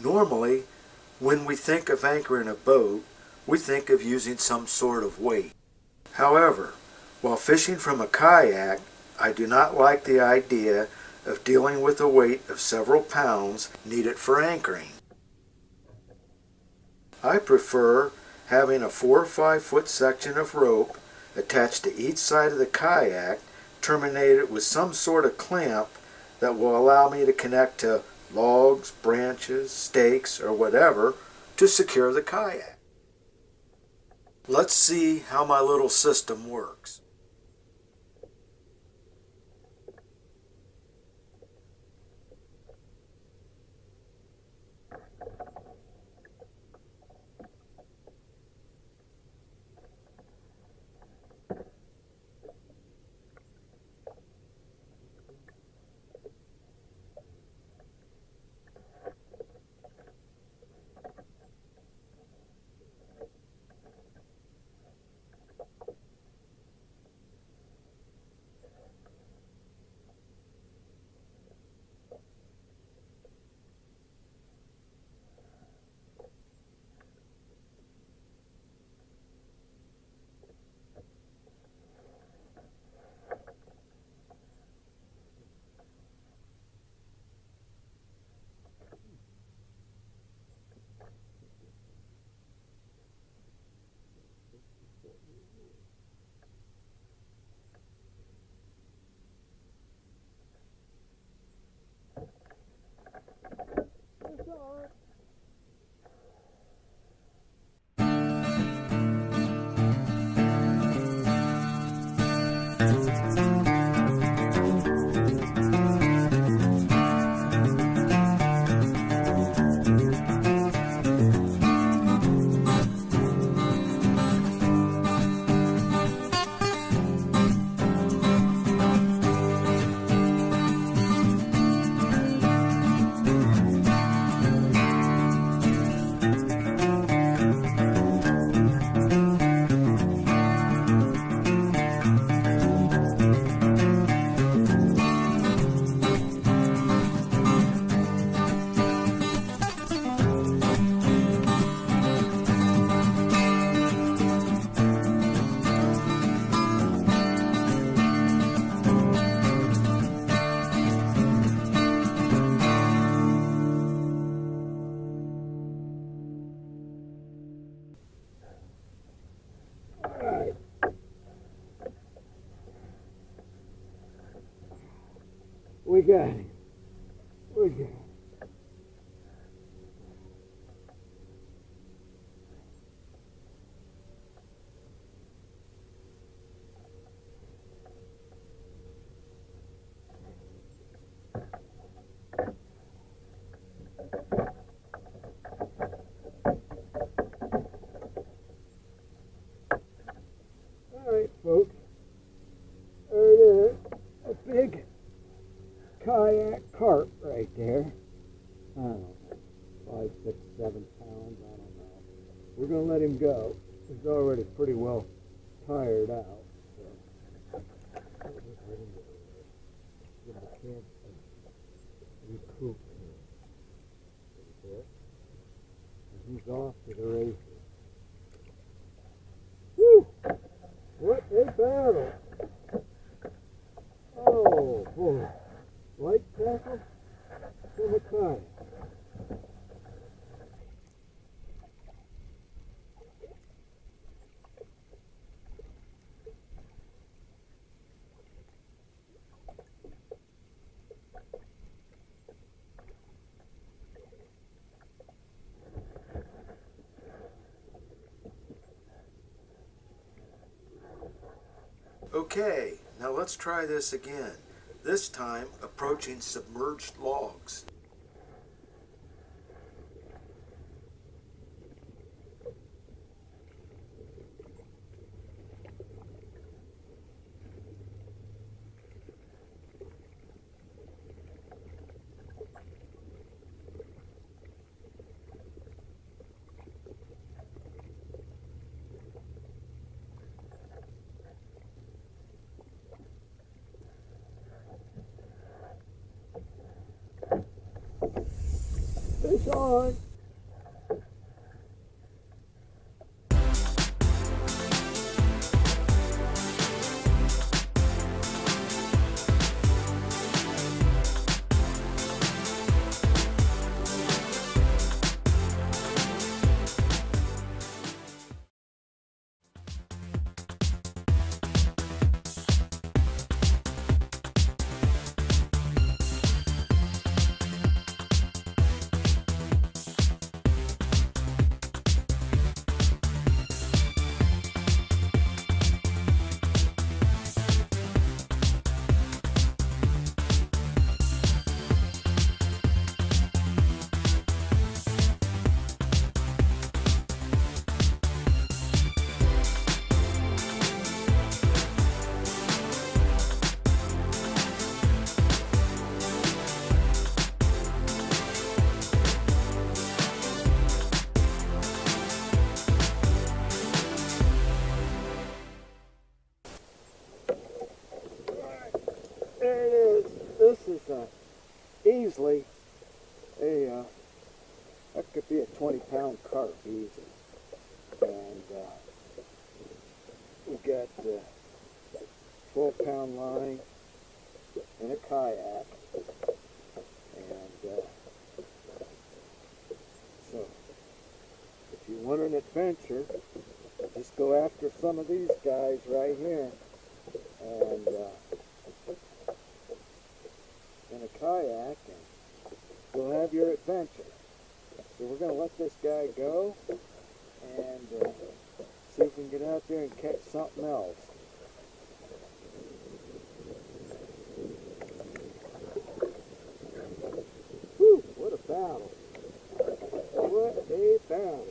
Normally, when we think of anchoring a boat, we think of using some sort of weight. However, while fishing from a kayak, I do not like the idea of dealing with a weight of several pounds needed for anchoring. I prefer having a 4 or 5 foot section of rope attached to each side of the kayak, terminated with some sort of clamp that will allow me to connect to logs, branches, stakes, or whatever to secure the kayak. Let's see how my little system works. We got him. We got him. All right, folks. There it is. A big kayak carp right there. I don't know, 5, 6, 7 pounds, I don't know. We're going to let him go. He's already pretty well tired out. So we'll just let him go. Give him a chance to recoup here. A bit. And he's off to the races. Woo! What a battle! Oh, boy. Light tackle from a kayak. Okay, now let's try this again. This time approaching submerged logs. Fish on. There it is. This is easily that could be a 20-pound carp easy. And we got 12-pound line in a kayak. And so if you want an adventure, just go after some of these guys right here. And in a kayak, and you'll have your adventure. So we're going to let this guy go and see if we can get out there and catch something else. Whew, what a battle. What a battle.